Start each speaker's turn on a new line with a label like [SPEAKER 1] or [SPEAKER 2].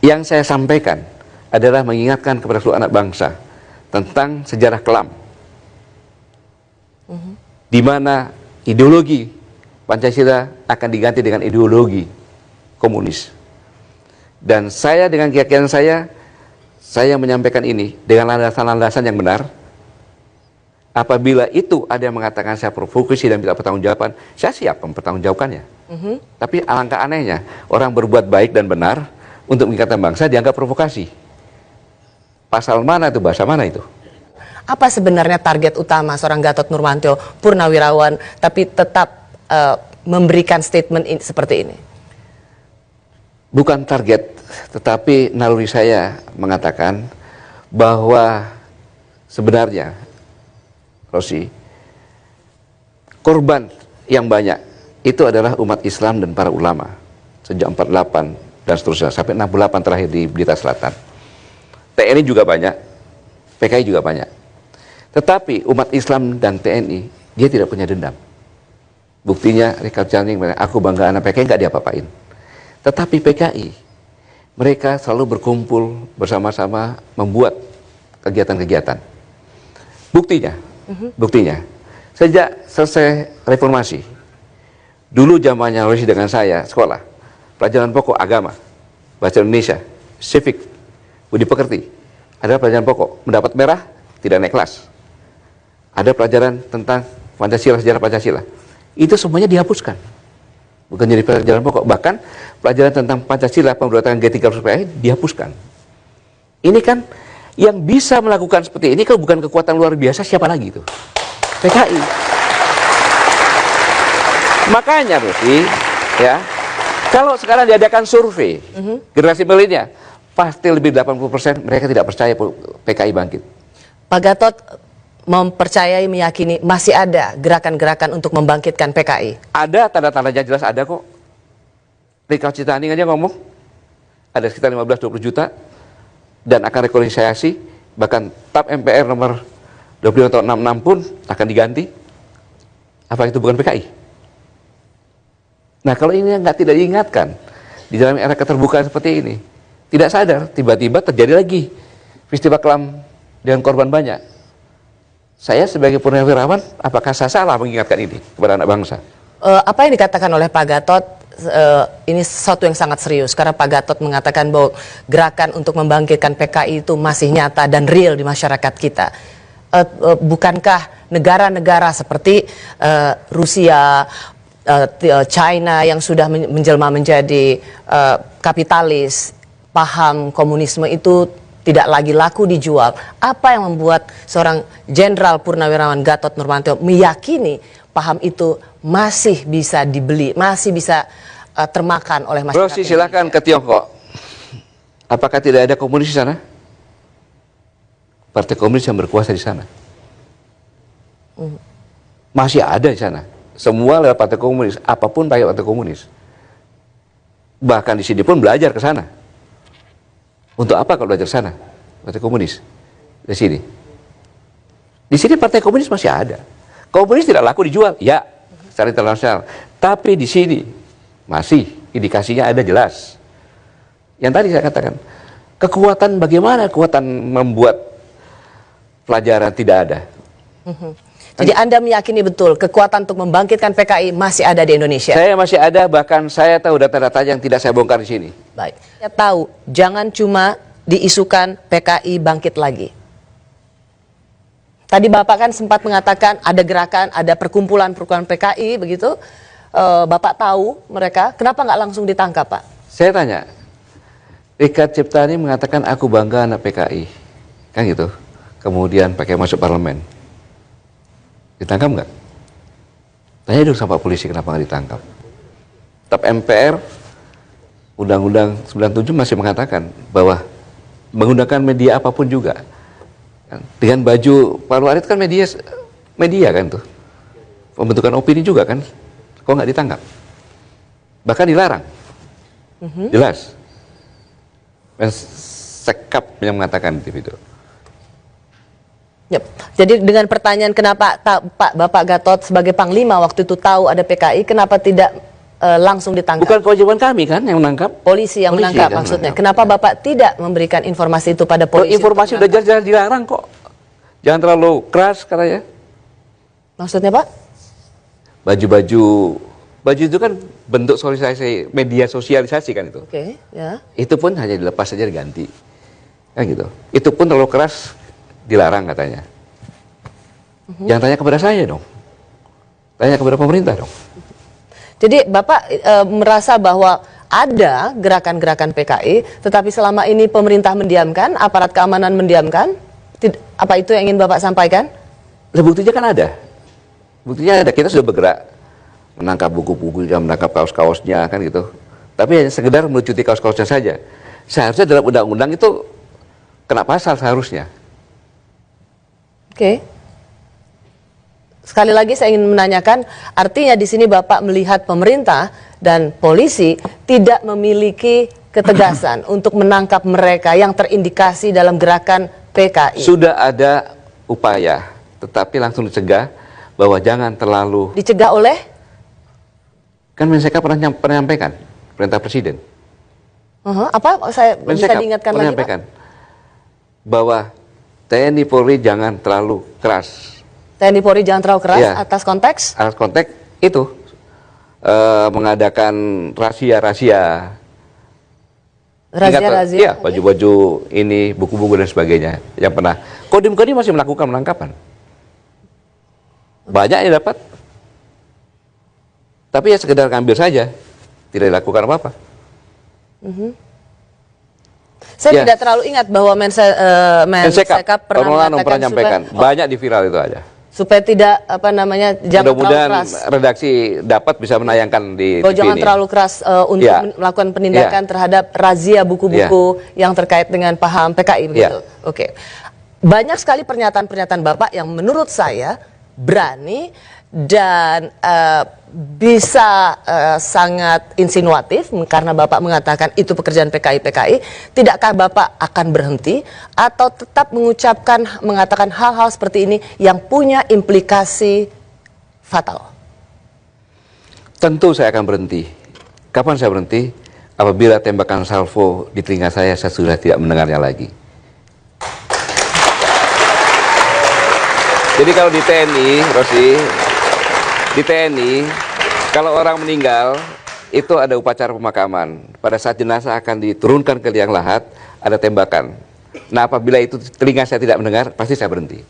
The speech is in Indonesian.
[SPEAKER 1] Yang saya sampaikan adalah mengingatkan kepada seluruh anak bangsa tentang sejarah kelam, di mana ideologi Pancasila akan diganti dengan ideologi komunis. Dan saya dengan keyakinan saya menyampaikan ini dengan landasan-landasan yang benar. Apabila itu ada yang mengatakan saya provokasi dan minta pertanggungjawaban, saya siap mempertanggungjawabkannya. Tapi alangkah anehnya, orang berbuat baik dan benar untuk mengingatkan bangsa dianggap provokasi. Pasal mana itu, bahasa mana itu?
[SPEAKER 2] Apa sebenarnya target utama seorang Gatot Nurmantio, purnawirawan, tapi tetap memberikan statement seperti ini?
[SPEAKER 1] Bukan target, tetapi naluri saya mengatakan bahwa sebenarnya, Rosi, korban yang banyak itu adalah umat Islam dan para ulama sejak 48 dan seterusnya sampai 68 terakhir di Blitar Selatan. TNI juga banyak, PKI juga banyak. Tetapi umat Islam dan TNI dia tidak punya dendam. Buktinya Richard Channing, aku bangga anak PKI, nggak diapa-apain. Tetapi PKI mereka selalu berkumpul bersama-sama membuat kegiatan-kegiatan. Buktinya, sejak selesai reformasi, dulu zamannya Rosi dengan saya sekolah, pelajaran pokok agama, bahasa Indonesia, civic, budi pekerti, ada pelajaran pokok, mendapat merah, tidak naik kelas. Ada pelajaran tentang Pancasila, sejarah Pancasila. Itu semuanya dihapuskan. Bukan jadi pelajaran pokok, bahkan pelajaran tentang Pancasila, pemberontakan G30 dihapuskan. Ini kan yang bisa melakukan seperti ini kalau bukan kekuatan luar biasa, siapa lagi itu? PKI. Makanya Rosi, ya, kalau sekarang diadakan survei generasi milenial, pasti lebih 80% mereka tidak percaya PKI bangkit.
[SPEAKER 2] Pak Gatot mempercayai, meyakini masih ada gerakan-gerakan untuk membangkitkan PKI?
[SPEAKER 1] Ada, tanda-tandanya jelas ada kok. Richard Channing aja ngomong ada sekitar 15-20 juta dan akan rekonsiliasi, bahkan TAP MPR nomor 25 tahun 66 pun akan diganti. Apa itu bukan PKI? Nah, kalau ini tidak diingatkan di dalam era keterbukaan seperti ini, tidak sadar, tiba-tiba terjadi lagi peristiwa kelam dengan korban banyak. Saya sebagai purnawirawan, apakah saya salah mengingatkan ini kepada anak bangsa?
[SPEAKER 2] Apa yang dikatakan oleh Pak Gatot ini sesuatu yang sangat serius, karena Pak Gatot mengatakan bahwa gerakan untuk membangkitkan PKI itu masih nyata dan real di masyarakat kita. Bukankah negara-negara seperti Rusia, China yang sudah menjelma menjadi kapitalis, paham komunisme itu tidak lagi laku dijual? Apa yang membuat seorang Jenderal Purnawirawan Gatot Nurmantio meyakini paham itu masih bisa dibeli, masih bisa termakan oleh masyarakat?
[SPEAKER 1] Rosi, silakan ke Tiongkok. Apakah tidak ada komunis di sana? Partai komunis yang berkuasa di sana. Masih ada di sana. Semua lewat partai komunis, apapun pakai partai komunis. Bahkan di sini pun belajar ke sana. Untuk apa kalau belajar ke sana? Partai komunis. Di sini. Di sini partai komunis masih ada. Komunis tidak laku dijual, ya, secara internasional. Tapi di sini masih indikasinya ada jelas. Yang tadi saya katakan, kekuatan, bagaimana kekuatan membuat pelajaran tidak ada.
[SPEAKER 2] Jadi Anda meyakini betul kekuatan untuk membangkitkan PKI masih ada di Indonesia?
[SPEAKER 1] Saya masih ada, bahkan saya tahu data-data yang tidak saya bongkar di sini.
[SPEAKER 2] Baik, saya tahu, jangan cuma diisukan PKI bangkit lagi. Tadi Bapak kan sempat mengatakan ada gerakan, ada perkumpulan-perkumpulan PKI, begitu. Bapak tahu mereka, kenapa nggak langsung ditangkap, Pak?
[SPEAKER 1] Saya tanya, Richard Ciptani mengatakan aku bangga anak PKI, kan gitu. Kemudian pakai masuk parlemen, ditangkap nggak? Tanya dulu sama polisi kenapa nggak ditangkap. TAP MPR, Undang-Undang 97 masih mengatakan bahwa menggunakan media apapun juga. Dengan baju Pak Luarit kan media kan tuh, pembentukan opini juga kan, kok nggak ditangkap? Bahkan dilarang, jelas. Sekap yang mengatakan itu.
[SPEAKER 2] Yep. Jadi dengan pertanyaan kenapa Bapak Gatot sebagai Panglima waktu itu tahu ada PKI, kenapa tidak langsung ditangkap?
[SPEAKER 1] Bukan kewajiban kami kan yang menangkap.
[SPEAKER 2] Polisi yang menangkap
[SPEAKER 1] kan
[SPEAKER 2] maksudnya.
[SPEAKER 1] menangkap.
[SPEAKER 2] Kenapa Bapak tidak memberikan informasi itu pada
[SPEAKER 1] Kalau
[SPEAKER 2] polisi?
[SPEAKER 1] informasi
[SPEAKER 2] untuk
[SPEAKER 1] udah jelas-jelas dilarang kok. Jangan terlalu keras katanya.
[SPEAKER 2] Maksudnya Pak?
[SPEAKER 1] Baju itu kan bentuk sosialisasi, media sosialisasi kan itu.
[SPEAKER 2] Oke, ya.
[SPEAKER 1] Itu pun hanya dilepas saja diganti. Kan gitu. Itu pun terlalu keras dilarang katanya. Jangan tanya kepada saya dong. Tanya kepada pemerintah dong.
[SPEAKER 2] Jadi Bapak merasa bahwa ada gerakan-gerakan PKI, tetapi selama ini pemerintah mendiamkan, aparat keamanan mendiamkan? Apa itu yang ingin Bapak sampaikan?
[SPEAKER 1] Nah, buktinya kan ada. Buktinya ada. Kita sudah bergerak. Menangkap buku-bukunya, menangkap kaos-kaosnya, kan gitu. Tapi hanya sekedar melucuti kaos-kaosnya saja. Seharusnya dalam undang-undang itu kena pasal seharusnya.
[SPEAKER 2] Oke. Sekali lagi saya ingin menanyakan, artinya di sini Bapak melihat pemerintah dan polisi tidak memiliki ketegasan untuk menangkap mereka yang terindikasi dalam gerakan PKI.
[SPEAKER 1] Sudah ada upaya, tetapi langsung dicegah bahwa jangan terlalu.
[SPEAKER 2] Dicegah oleh?
[SPEAKER 1] Kan Mensekap pernah menyampaikan perintah presiden.
[SPEAKER 2] Apa? Saya bisa
[SPEAKER 1] Mensekap
[SPEAKER 2] diingatkan
[SPEAKER 1] pernah
[SPEAKER 2] lagi Pak?
[SPEAKER 1] menyampaikan bahwa TNI Polri jangan terlalu keras.
[SPEAKER 2] TNI Polri jangan terlalu keras
[SPEAKER 1] Iya.
[SPEAKER 2] atas konteks?
[SPEAKER 1] Atas konteks itu mengadakan rahasia-rahasia.
[SPEAKER 2] Razia-razia?
[SPEAKER 1] Iya, baju-baju ini, buku-buku dan sebagainya. Yang pernah. Kodim-kodim masih melakukan penangkapan. Banyak yang dapat. Tapi ya sekedar ngambil saja. Tidak dilakukan apa-apa.
[SPEAKER 2] Saya
[SPEAKER 1] Ya.
[SPEAKER 2] tidak terlalu ingat bahwa Mensekap pernah
[SPEAKER 1] menyampaikan. Banyak di viral itu aja.
[SPEAKER 2] supaya tidak jangan terlalu
[SPEAKER 1] Mudah-mudahan
[SPEAKER 2] keras.
[SPEAKER 1] redaksi dapat bisa menayangkan di
[SPEAKER 2] Bahwa
[SPEAKER 1] TV
[SPEAKER 2] jangan
[SPEAKER 1] ini.
[SPEAKER 2] terlalu keras untuk
[SPEAKER 1] Ya.
[SPEAKER 2] melakukan penindakan terhadap razia buku-buku yang terkait dengan paham PKI begitu. Oke. Banyak sekali pernyataan-pernyataan Bapak yang menurut saya berani dan bisa sangat insinuatif karena Bapak mengatakan itu pekerjaan PKI. Tidakkah Bapak akan berhenti atau tetap mengatakan hal-hal seperti ini yang punya implikasi fatal?
[SPEAKER 1] Tentu saya akan berhenti. Kapan saya berhenti? Apabila tembakan salvo di telinga saya sudah tidak mendengarnya lagi. Jadi kalau di TNI, Rosi, di TNI, kalau orang meninggal, itu ada upacara pemakaman. Pada saat jenazah akan diturunkan ke liang lahat, ada tembakan. Nah, apabila itu telinga saya tidak mendengar, pasti saya berhenti.